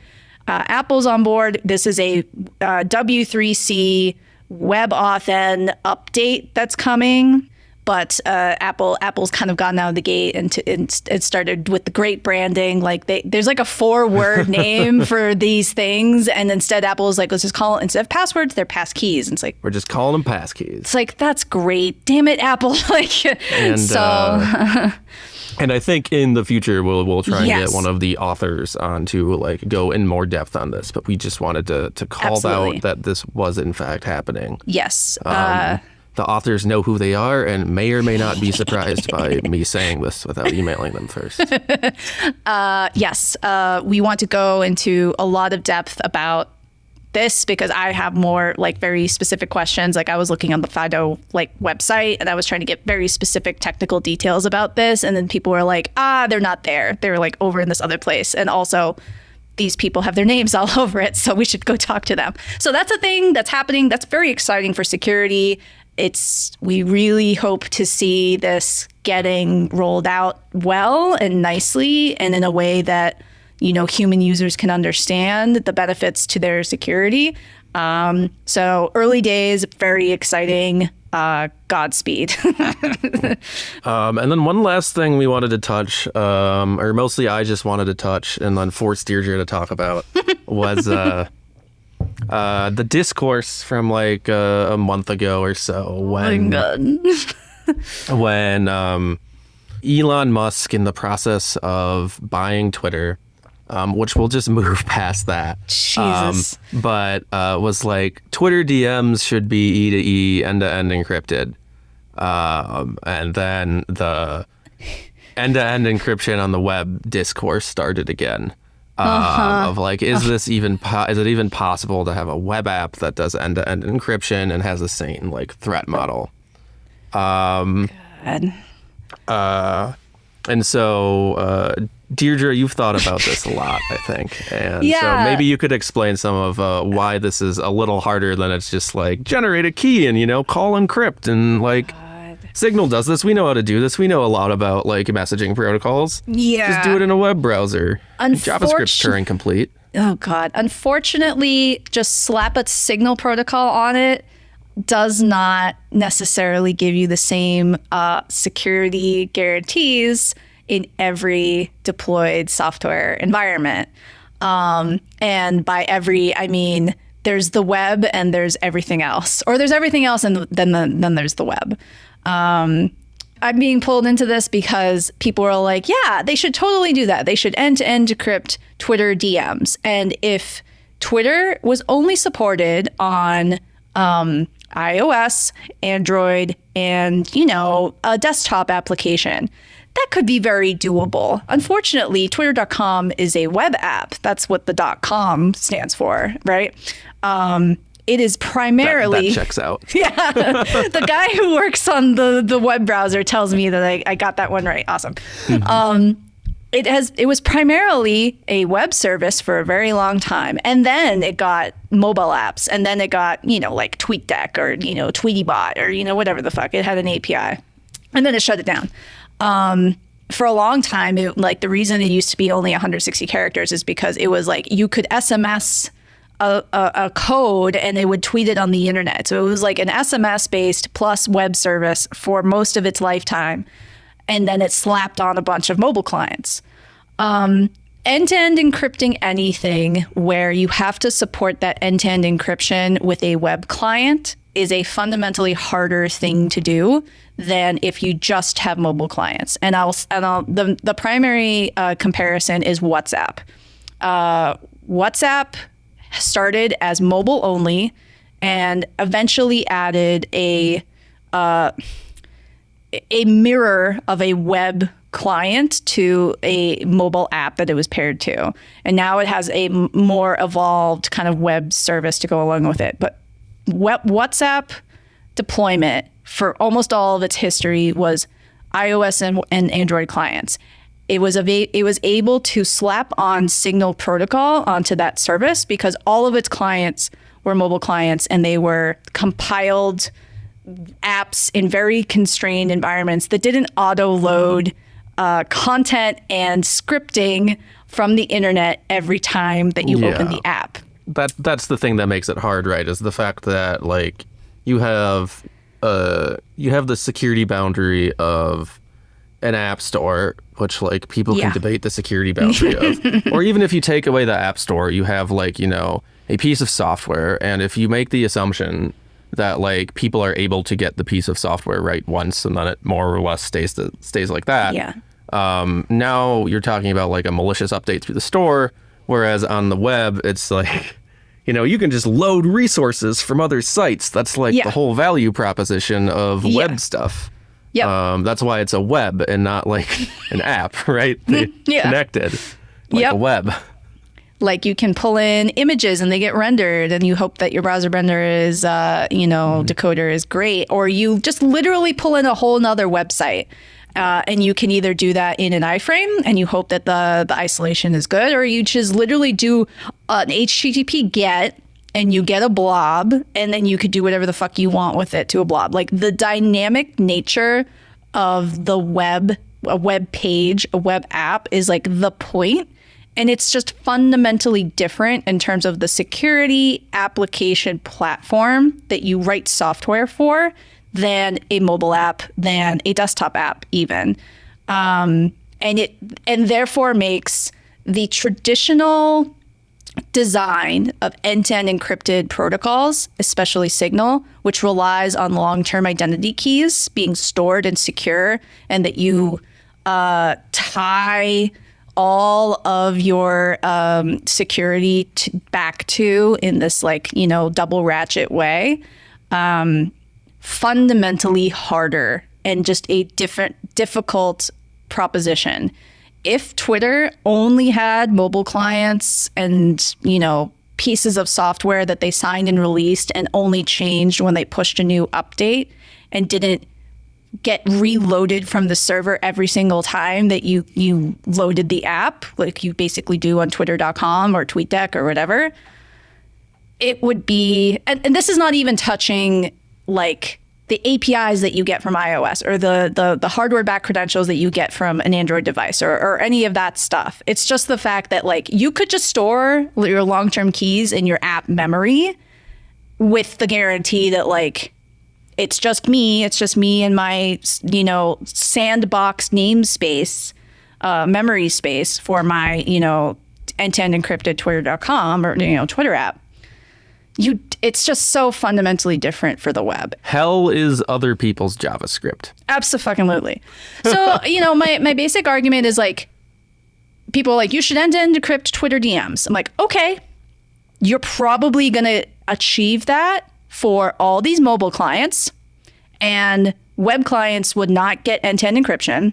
Speaker 1: Apple's on board. This is a W3C WebAuthn update that's coming. But Apple's kind of gotten out of the gate and it started with the great branding. Like there's like a 4-word name for these things, and instead Apple's like, let's just call it, instead of passwords, they're passkeys. And it's like,
Speaker 2: we're just calling them passkeys.
Speaker 1: It's like, that's great. Damn it, Apple.
Speaker 2: And I think in the future we'll try and
Speaker 1: Yes.
Speaker 2: get one of the authors on to like go in more depth on this. But we just wanted to call
Speaker 1: Absolutely.
Speaker 2: out that this was in fact happening.
Speaker 1: Yes.
Speaker 2: The authors know who they are and may or may not be surprised by me saying this without emailing them first.
Speaker 1: Yes. We want to go into a lot of depth about this because I have more like very specific questions. Like I was looking on the FIDO like website and I was trying to get very specific technical details about this. And then people were like, they're not there. They're like over in this other place. And also these people have their names all over it. So we should go talk to them. So that's a thing that's happening. That's very exciting for security. We really hope to see this getting rolled out well and nicely and in a way that, human users can understand the benefits to their security. So early days, very exciting. Godspeed.
Speaker 2: And then one last thing we wanted to touch, or mostly I just wanted to touch and then force Deirdre to talk about was the discourse from like a month ago or so when Elon Musk, in the process of buying Twitter, which we'll just move past that.
Speaker 1: Jesus.
Speaker 2: But was like, Twitter DMs should be E to E, end-to-end encrypted. And then the end-to-end encryption on the web discourse started again. Of like, is this even is it even possible to have a web app that does end-to-end encryption and has the same like threat model?
Speaker 1: God.
Speaker 2: And so, Deirdre, you've thought about this a lot, I think. And
Speaker 1: Yeah.
Speaker 2: so maybe you could explain some of why this is a little harder than it's just like generate a key and, call encrypt and like Signal does this. We know how to do this. We know a lot about like messaging protocols.
Speaker 1: Yeah.
Speaker 2: Just do it in a web browser. JavaScript's Turing complete.
Speaker 1: Oh, God. Unfortunately, just slap a Signal protocol on it does not necessarily give you the same security guarantees in every deployed software environment. And by every, I mean, there's the web and there's everything else. Or there's everything else and then there's the web. I'm being pulled into this because people are like, yeah, they should totally do that. They should end-to-end decrypt Twitter DMs. And if Twitter was only supported on iOS, Android, and, a desktop application, that could be very doable. Unfortunately, Twitter.com is a web app. That's what the .com stands for, right? It is primarily...
Speaker 2: That checks out.
Speaker 1: Yeah. The guy who works on the web browser tells me that I got that one right. Awesome. It was primarily a web service for a very long time. And then it got mobile apps. And then it got, like TweetDeck or, TweetyBot or, whatever the fuck. It had an API. And then it shut it down. For a long time, the reason it used to be only 160 characters is because it was like you could SMS a code and it would tweet it on the internet. So it was like an SMS based plus web service for most of its lifetime. And then it slapped on a bunch of mobile clients. End-to-end encrypting anything where you have to support that end-to-end encryption with a web client is a fundamentally harder thing to do than if you just have mobile clients. And the primary comparison is WhatsApp. WhatsApp started as mobile only and eventually added a mirror of a web client to a mobile app that it was paired to. And now it has a more evolved kind of web service to go along with it. But WhatsApp deployment for almost all of its history was iOS and Android clients. It was able to slap on Signal protocol onto that service because all of its clients were mobile clients and they were compiled apps in very constrained environments that didn't auto-load content and scripting from the internet every time that you open the app.
Speaker 2: That's the thing that makes it hard, right? Is the fact that like you have the security boundary of an app store, which like people can debate the security boundary of, or even if you take away the app store, you have like, a piece of software. And if you make the assumption that like people are able to get the piece of software right once and then it more or less stays like that.
Speaker 1: Yeah.
Speaker 2: Now you're talking about like a malicious update through the store, whereas on the web, it's like, you can just load resources from other sites. That's like the whole value proposition of web stuff.
Speaker 1: Yep.
Speaker 2: That's why it's a web and not like an app, right? They connected like a web.
Speaker 1: Like you can pull in images and they get rendered and you hope that your browser render is, decoder is great. Or you just literally pull in a whole nother website. And you can either do that in an iframe and you hope that the isolation is good, or you just literally do an HTTP GET and you get a blob and then you could do whatever the fuck you want with it to a blob. Like the dynamic nature of the web, a web page, a web app is like the point. And it's just fundamentally different in terms of the security application platform that you write software for than a mobile app, than a desktop app even. And therefore makes the traditional design of end-to-end encrypted protocols, especially Signal, which relies on long-term identity keys being stored and secure, and that you tie all of your security back to in this double ratchet way, fundamentally harder and just a difficult proposition. If Twitter only had mobile clients and, pieces of software that they signed and released and only changed when they pushed a new update and didn't get reloaded from the server every single time that you loaded the app, like you basically do on twitter.com or TweetDeck or whatever, it would be, and this is not even touching like the APIs that you get from iOS or the hardware back credentials that you get from an Android device or any of that stuff. It's just the fact that like you could just store your long-term keys in your app memory with the guarantee that like it's just me and my sandbox namespace, memory space for my end-to-end encrypted twitter.com or Twitter app. It's just so fundamentally different for the web.
Speaker 2: Hell is other people's JavaScript.
Speaker 1: Absolutely. So, my basic argument is like, people are like, you should end-to-end encrypt Twitter DMs. I'm like, okay, you're probably going to achieve that for all these mobile clients, and web clients would not get end-to-end encryption.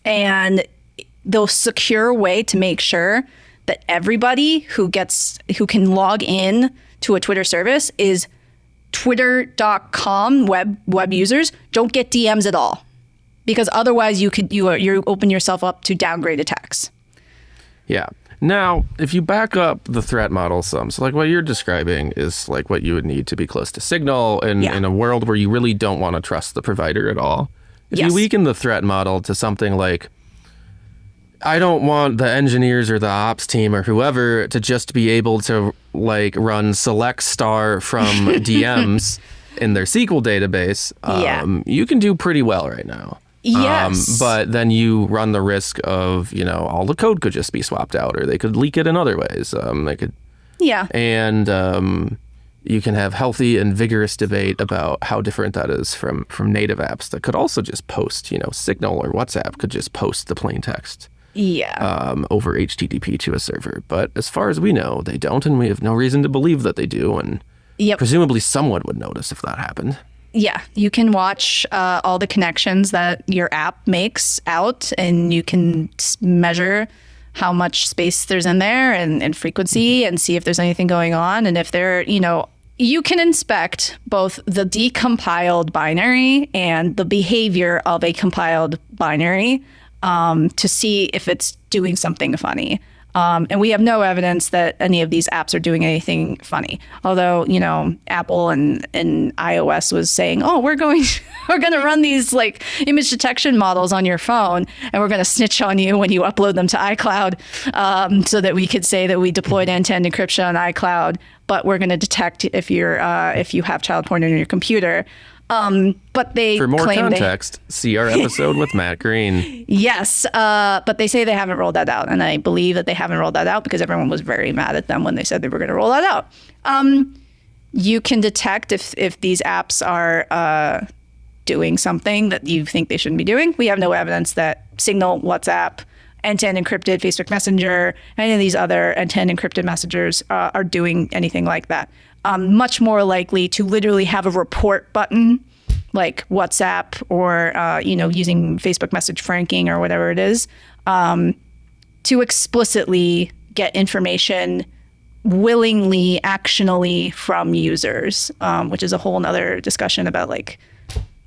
Speaker 1: And the secure way to make sure that everybody who can log in to a Twitter service is twitter.com web users don't get DMs at all, because otherwise you open yourself up to downgrade attacks.
Speaker 2: Yeah. Now, if you back up the threat model some, so like what you're describing is like what you would need to be close to Signal in a world where you really don't want to trust the provider at all. If you weaken the threat model to something like, I don't want the engineers or the ops team or whoever to just be able to like run select star from DMs in their SQL database. You can do pretty well right now.
Speaker 1: Yes.
Speaker 2: But then you run the risk of, all the code could just be swapped out, or they could leak it in other ways. They could. Yeah. And you can have healthy and vigorous debate about how different that is from native apps that could also just post, Signal or WhatsApp could just post the plain text. Over HTTP to a server. But as far as we know, they don't, and we have no reason to believe that they do. And presumably someone would notice if that happened.
Speaker 1: Yeah, you can watch all the connections that your app makes out, and you can measure how much space there's in there and frequency, and see if there's anything going on. And if there, you can inspect both the decompiled binary and the behavior of a compiled binary to see if it's doing something funny. And we have no evidence that any of these apps are doing anything funny. Although, Apple and iOS was saying, oh, we're going to run these like image detection models on your phone, and we're going to snitch on you when you upload them to iCloud, so that we could say that we deployed end-to-end encryption on iCloud, but we're going to detect if you have child porn on your computer. But they
Speaker 2: for more context, see our episode with Matt Green.
Speaker 1: Yes, but they say they haven't rolled that out, and I believe that they haven't rolled that out because everyone was very mad at them when they said they were going to roll that out. You can detect if these apps are doing something that you think they shouldn't be doing. We have no evidence that Signal, WhatsApp, end-to-end encrypted Facebook Messenger, any of these other end-to-end encrypted messengers are doing anything like that. Much more likely to literally have a report button like WhatsApp or, using Facebook message franking or whatever it is, to explicitly get information willingly, actionally from users, which is a whole nother discussion about like,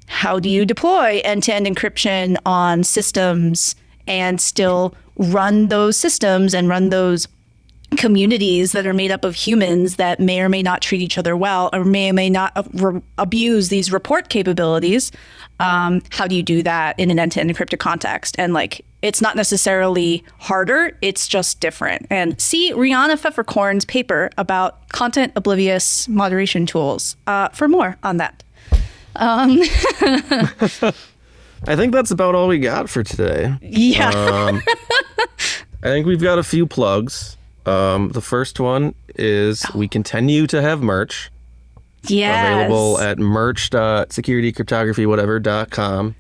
Speaker 1: how do you deploy end-to-end encryption on systems and still run those systems and run those communities that are made up of humans that may or may not treat each other well or may or may not abuse these report capabilities. How do you do that in an end-to-end encrypted context? And like, it's not necessarily harder, it's just different. And see Rihanna Pfefferkorn's paper about content oblivious moderation tools for more on that.
Speaker 2: I think that's about all we got for today.
Speaker 1: Yeah.
Speaker 2: I think we've got a few plugs. The first one is we continue to have merch.
Speaker 1: Yes.
Speaker 2: Available at merch.securitycryptographywhatever.com.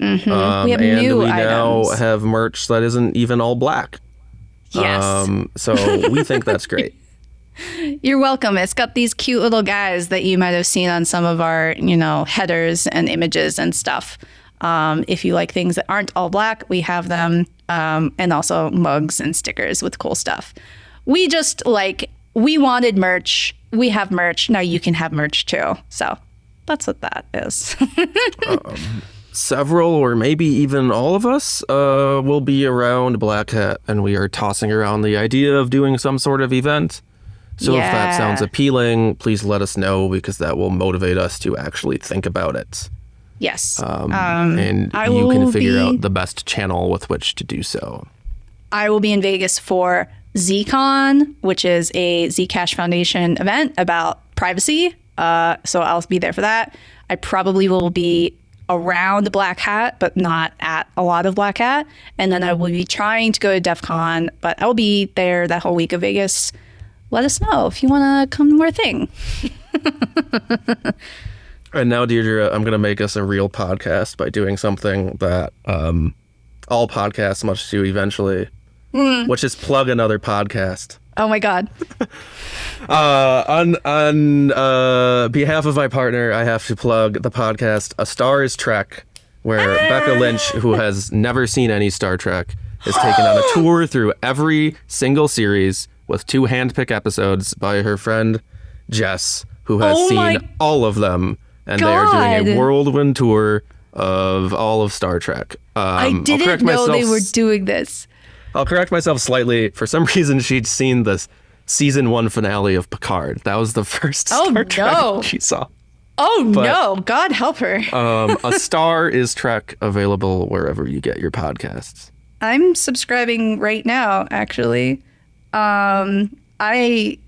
Speaker 1: Mm-hmm. We have
Speaker 2: and
Speaker 1: new
Speaker 2: we now
Speaker 1: items.
Speaker 2: have merch that isn't even all black.
Speaker 1: Yes.
Speaker 2: So we think that's great.
Speaker 1: You're welcome. It's got these cute little guys that you might have seen on some of our, headers and images and stuff. If you like things that aren't all black, we have them. And also mugs and stickers with cool stuff. We wanted merch. We have merch. Now you can have merch too. So that's what that is.
Speaker 2: Several or maybe even all of us will be around Black Hat, and we are tossing around the idea of doing some sort of event. So if that sounds appealing, please let us know, because that will motivate us to actually think about it.
Speaker 1: Yes.
Speaker 2: And you can figure out the best channel with which to do so.
Speaker 1: I will be in Vegas for ZCon, which is a Zcash Foundation event about privacy. So I'll be there for that. I probably will be around Black Hat, but not at a lot of Black Hat. And then I will be trying to go to DEF CON, but I'll be there that whole week of Vegas. Let us know if you want to come to our thing.
Speaker 2: And now, Deirdre, I'm going to make us a real podcast by doing something that all podcasts must do eventually, which is plug another podcast.
Speaker 1: Oh my God.
Speaker 2: On behalf of my partner, I have to plug the podcast A Star is Trek, where Becca Lynch, who has never seen any Star Trek, is taken on a tour through every single series with 2 handpicked episodes by her friend Jess, who has seen all of them. And they are doing a whirlwind tour of all of Star Trek.
Speaker 1: I didn't know they were doing this.
Speaker 2: I'll correct myself slightly. For some reason, she'd seen the season 1 finale of Picard. That was the first Star Trek she saw.
Speaker 1: No. God help her.
Speaker 2: A Star is Trek, available wherever you get your podcasts.
Speaker 1: I'm subscribing right now, actually. I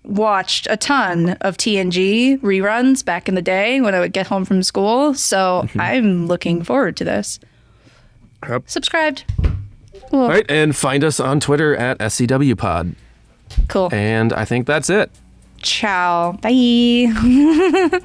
Speaker 1: watched a ton of TNG reruns back in the day when I would get home from school. So I'm looking forward to this.
Speaker 2: Yep.
Speaker 1: Subscribed.
Speaker 2: Cool. All right. And find us on Twitter at SCWPod.
Speaker 1: Cool.
Speaker 2: And I think that's it.
Speaker 1: Ciao. Bye.